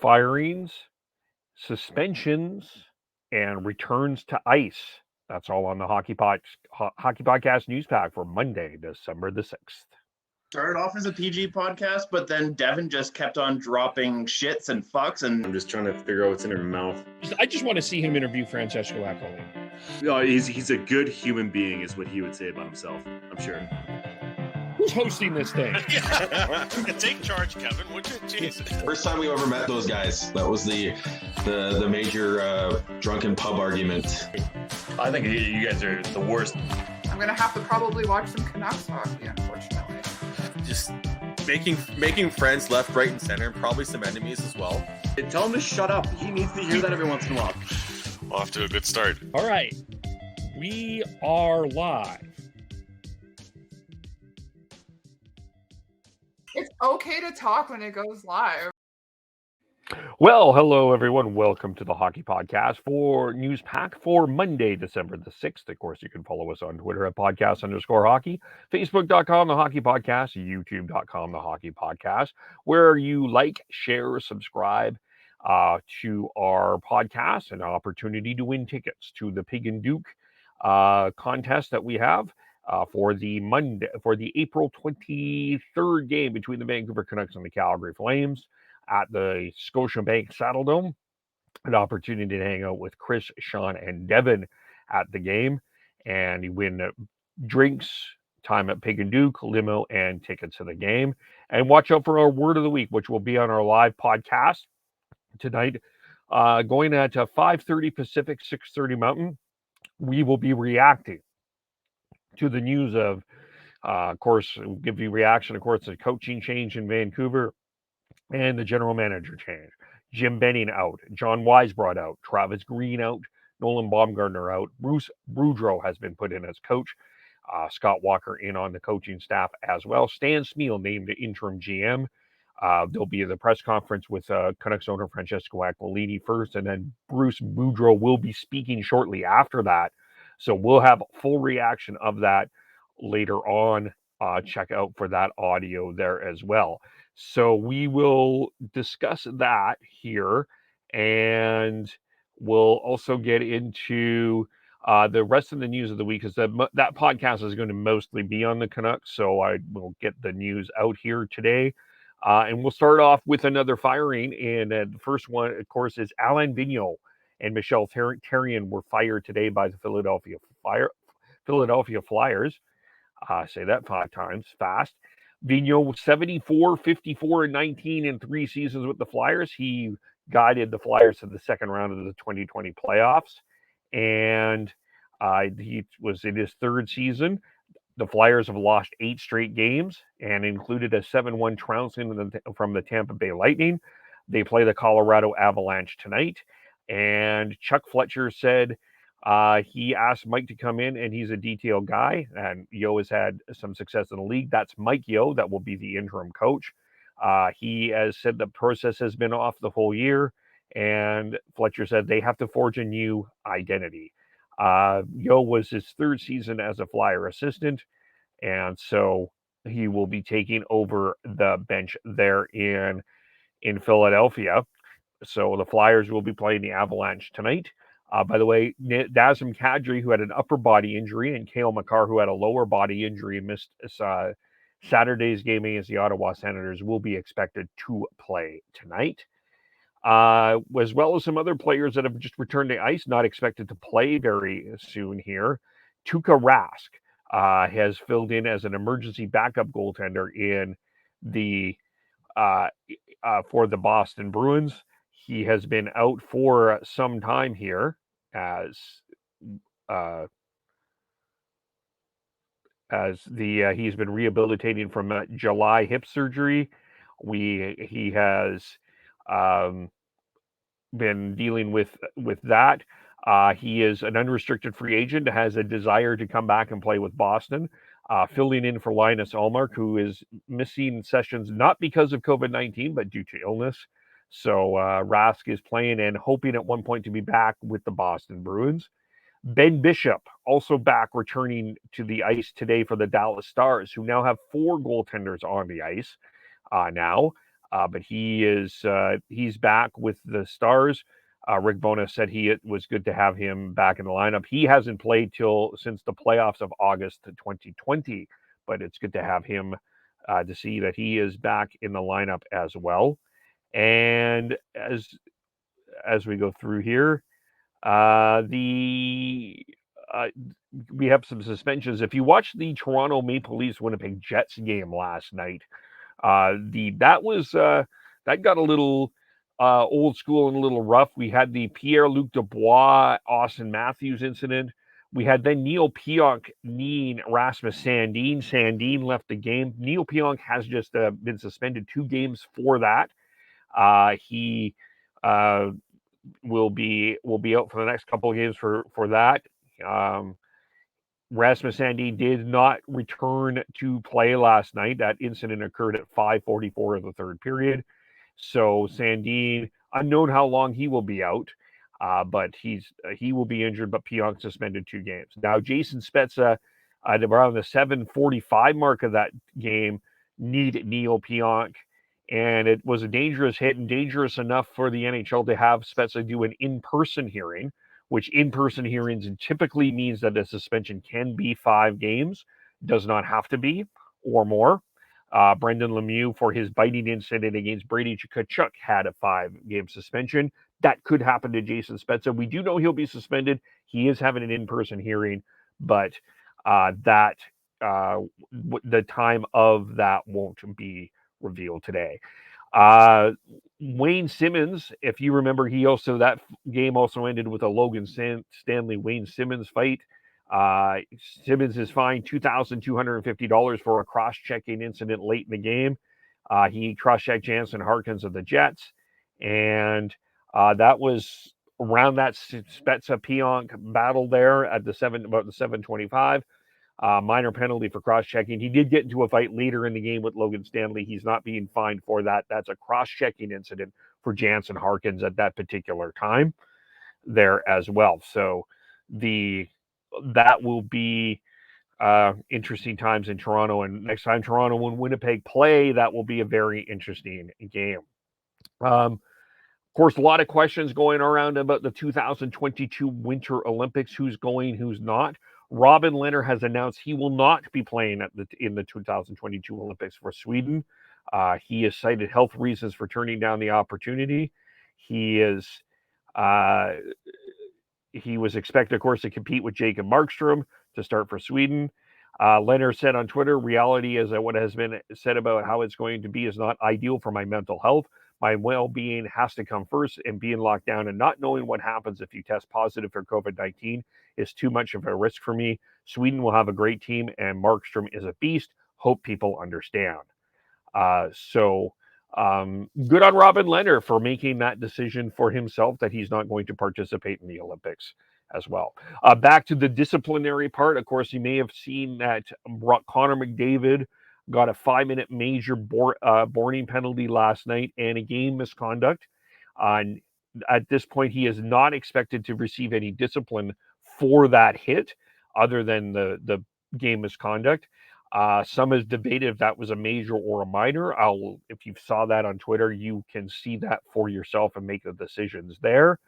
firings, suspensions, and returns to ice. That's all on the Hockey Podcast News Pack for Monday, December the 6th. Started off as a PG podcast, but then Devin just kept on dropping shits and fucks, and I'm just trying to figure out what's in her mouth. I just want to see him interview Francesco Aquilini. No, he's a good human being, is what he would say about himself, I'm sure. Who's hosting this thing? Take charge, Kevin, would you? Jesus. First time we ever met those guys. That was the major drunken pub argument. I think you guys are the worst. I'm gonna have to probably watch some Canucks hockey, unfortunately. Just making friends left, right, and center, and probably some enemies as well. Tell him to shut up. He needs to hear that every once in a while. Off to a good start. All right. We are live. It's okay to talk when it goes live. Well, hello, everyone. Welcome to the Hockey Podcast for News Pack for Monday, December the 6th. Of course, you can follow us on Twitter at podcast_hockey, Facebook.com, The Hockey Podcast, YouTube.com, The Hockey Podcast, where you like, share, subscribe to our podcast, an opportunity to win tickets to the Pig and Duke contest that we have for the April 23rd game between the Vancouver Canucks and the Calgary Flames at the Scotiabank Saddledome. An opportunity to hang out with Chris, Sean, and Devin at the game, and you win drinks, time at Pig and Duke, limo, and tickets to the game. And watch out for our word of the week, which will be on our live podcast tonight, going at 5:30 Pacific, 6:30 Mountain. We will be reacting to the news of course, we'll give you reaction, of course, the coaching change in Vancouver and the general manager change. Jim Benning out, John Weisbrod out, Travis Green out, Nolan Baumgartner out, Bruce Boudreau has been put in as coach, Scott Walker in on the coaching staff as well. Stan Smeel named the interim GM. There'll be the press conference with Canucks owner Francesco Aquilini first, and then Bruce Boudreau will be speaking shortly after that. So we'll have full reaction of that later on. Check out for that audio there as well. So we will discuss that here, and we'll also get into the rest of the news of the week, because that podcast is going to mostly be on the Canucks, so I will get the news out here today. And we'll start off with another firing, and the first one, of course, is Alain Vigneault and Michel Therrien were fired today by the Philadelphia Flyers. Say that 5 times fast. Vigneault, 74, 54, and 19 in 3 seasons with the Flyers. He guided the Flyers to the second round of the 2020 playoffs, and he was in his 3rd season. The Flyers have lost 8 straight games and included a 7-1 trouncing from the Tampa Bay Lightning. They play the Colorado Avalanche tonight, and Chuck Fletcher said he asked Mike to come in, and he's a detail guy, and Yeo has had some success in the league. That's Mike Yeo. That will be the interim coach. He has said the process has been off the whole year, and Fletcher said they have to forge a new identity. Yeo was his 3rd season as a Flyer assistant, and so he will be taking over the bench there in Philadelphia. So the Flyers will be playing the Avalanche tonight. By the way, Nazem Kadri, who had an upper body injury, and Cale Makar, who had a lower body injury, missed Saturday's game against the Ottawa Senators, will be expected to play tonight. As well as some other players that have just returned to ice, not expected to play very soon here. Tuukka Rask has filled in as an emergency backup goaltender in the for the Boston Bruins. He has been out for some time here as he's been rehabilitating from July hip surgery. He has been dealing with that. He is an unrestricted free agent, has a desire to come back and play with Boston, filling in for Linus Ullmark, who is missing sessions not because of COVID-19, but due to illness. So Rask is playing and hoping at one point to be back with the Boston Bruins. Ben Bishop also back, returning to the ice today for the Dallas Stars, who now have 4 goaltenders on the ice now. But he's back with the Stars. Rick Bowness said it was good to have him back in the lineup. He hasn't played since the playoffs of August 2020, but it's good to have him to see that he is back in the lineup as well. And as we go through here, we have some suspensions. If you watched the Toronto Maple Leafs Winnipeg Jets game last night, that got a little old school and a little rough. We had the Pierre-Luc Dubois, Austin Matthews incident. We had then Neil Pionk kneeing Rasmus Sandin. Sandin left the game. Neil Pionk has just been suspended 2 games for that. He will be out for the next couple of games for that. Rasmus Sandin did not return to play last night. That incident occurred at 5:44 of the third period. So Sandin, unknown how long he will be out, but he will be injured, but Pionk suspended 2 games. Now, Jason Spezza, at around the 7:45 mark of that game, kneed Neil Pionk, and it was a dangerous hit and dangerous enough for the NHL to have Spezza do an in-person hearing, which in-person hearings typically means that a suspension can be 5 games, does not have to be, or more. Brendan Lemieux, for his biting incident against Brady Tkachuk, had a 5-game suspension. That could happen to Jason Spezza. We do know he'll be suspended. He is having an in-person hearing, but the time of that won't be revealed today. Wayne Simmons, if you remember, that game also ended with a Logan Stanley Wayne Simmons fight. Simmons is fined $2,250 for a cross-checking incident late in the game. He cross-checked Jansen Harkins of the Jets, and that was around that Spezza Pionk battle there at about the 7:25. Minor penalty for cross-checking. He did get into a fight later in the game with Logan Stanley. He's not being fined for that. That's a cross-checking incident for Jansen Harkins at that particular time there as well. So that will be interesting times in Toronto. And next time Toronto and Winnipeg play, that will be a very interesting game. Of course, a lot of questions going around about the 2022 Winter Olympics. Who's going, who's not. Robin Lehner has announced he will not be playing in the 2022 Olympics for Sweden. He has cited health reasons for turning down the opportunity. He was expected, of course, to compete with Jacob Markstrom to start for Sweden. Lehner said on Twitter, reality is that what has been said about how it's going to be is not ideal for my mental health. My well-being has to come first, and being locked down and not knowing what happens if you test positive for COVID-19 is too much of a risk for me. Sweden will have a great team, and Markstrom is a beast. Hope people understand. So good on Robin Lehner for making that decision for himself that he's not going to participate in the Olympics as well. Back to the disciplinary part. Of course, you may have seen that Connor McDavid got a 5-minute major boarding penalty last night and a game misconduct. At this point, he is not expected to receive any discipline for that hit other than the game misconduct. Some has debated if that was a major or a minor. If you saw that on Twitter, you can see that for yourself and make the decisions there.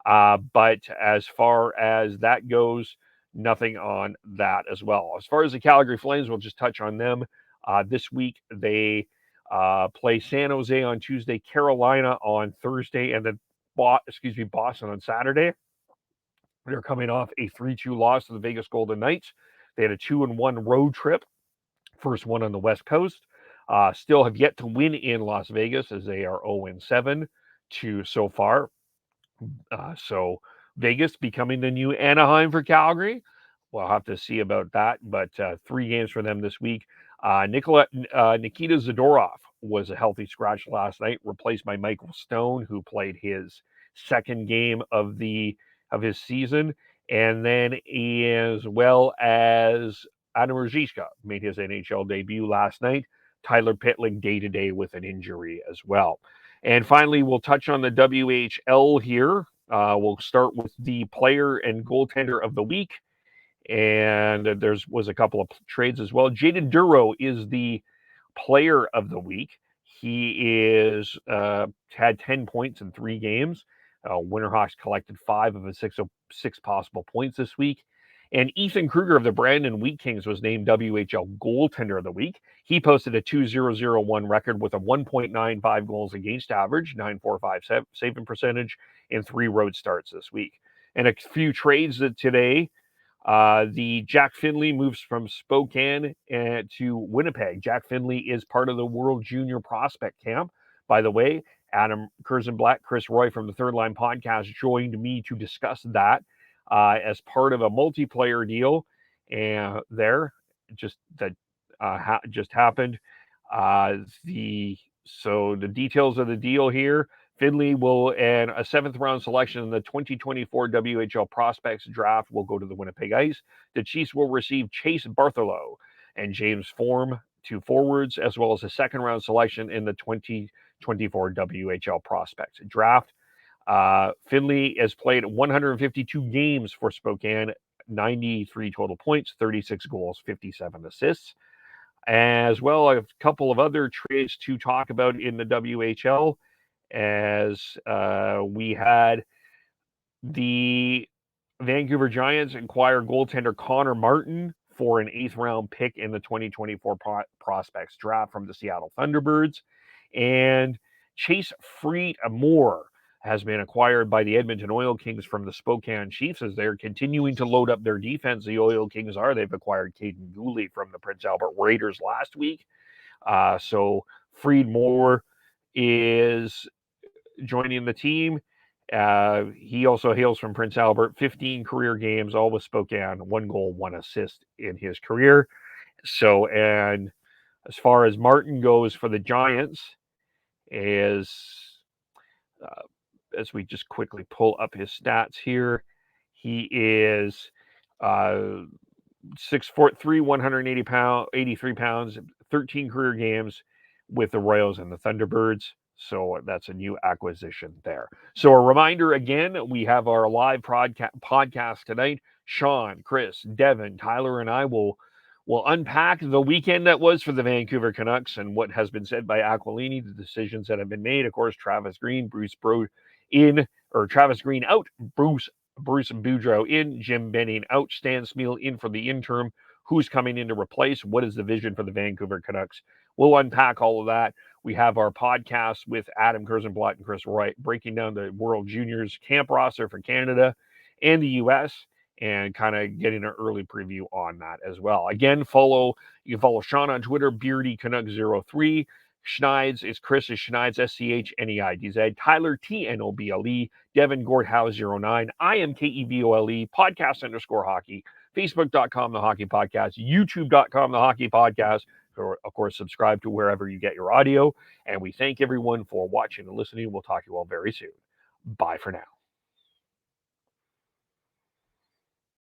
But as far as that goes, nothing on that as well. As far as the Calgary Flames, we'll just touch on them. This week, they play San Jose on Tuesday, Carolina on Thursday, and then Boston on Saturday. They're coming off a 3-2 loss to the Vegas Golden Knights. They had a 2-1 road trip, first one on the West Coast. Still have yet to win in Las Vegas, as they are 0-7 so far. So Vegas becoming the new Anaheim for Calgary. We'll have to see about that, but 3 games for them this week. Nikita Zadorov was a healthy scratch last night, replaced by Michael Stone, who played his second game of his season, and then as well as Adam Ruzicka made his NHL debut last night. Tyler Pitlick day-to-day with an injury as well. And finally, we'll touch on the WHL here. We'll start with the player and goaltender of the week. And there was a couple of trades as well. Jaden Duro is the player of the week. He is had 10 points in 3 games. Winterhawks collected 5 of his 6 possible points this week. And Ethan Kruger of the Brandon Wheat Kings was named WHL Goaltender of the Week. He posted a 2.001 record with a 1.95 goals against average, 9.45 saving percentage, and 3 road starts this week. And a few trades today. The Jack Finley moves from Spokane to Winnipeg. Jack Finley is part of the World Junior Prospect Camp. By the way, Adam Kurzenblatt, Chris Roy from the Third Line Podcast joined me to discuss that as part of a multiplayer deal. And there, just happened. The details of the deal here. Finley will, and a 7th round selection in the 2024 WHL Prospects Draft will go to the Winnipeg Ice. The Chiefs will receive Chase Bartholow and James Form, 2 forwards, as well as a 2nd round selection in the 2024 WHL Prospects Draft. Finley has played 152 games for Spokane, 93 total points, 36 goals, 57 assists. As well, a couple of other trades to talk about in the WHL. As we had the Vancouver Giants acquire goaltender Connor Martin for an 8th round pick in the 2024 Prospects Draft from the Seattle Thunderbirds. And Chase Freet-Moore has been acquired by the Edmonton Oil Kings from the Spokane Chiefs as they're continuing to load up their defense. The Oil Kings are. They've acquired Caden Gooley from the Prince Albert Raiders last week. So Freed-Moore is joining the team. He also hails from Prince Albert, 15 career games, all with Spokane, 1 goal, 1 assist in his career. So, and as far as Martin goes for the Giants, as we just quickly pull up his stats here, he is 6'3", 183 pounds, 13 career games with the Royals and the Thunderbirds. So that's a new acquisition there. So a reminder again, we have our live podcast tonight. Sean, Chris, Devin, Tyler, and I will unpack the weekend that was for the Vancouver Canucks and what has been said by Aquilini, the decisions that have been made. Of course, Travis Green out, Bruce Boudreau in, Jim Benning out, Stan Smeel in for the interim. Who's coming in to replace? What is the vision for the Vancouver Canucks? We'll unpack all of that. We have our podcast with Adam Kurzenblatt and Chris Roy breaking down the World Juniors camp roster for Canada and the U.S. and kind of getting an early preview on that as well. Again, you can follow Sean on Twitter, BeardyCanuck03. Schneids is Chris is Schneids, SCHNEIDZ. Tyler, TNOBLE. Devin Gordhouse09. I am KEVOLE. Podcast_hockey. Facebook.com, The Hockey Podcast. YouTube.com, The Hockey Podcast. Or, of course, subscribe to wherever you get your audio. And we thank everyone for watching and listening. We'll talk to you all very soon. Bye for now.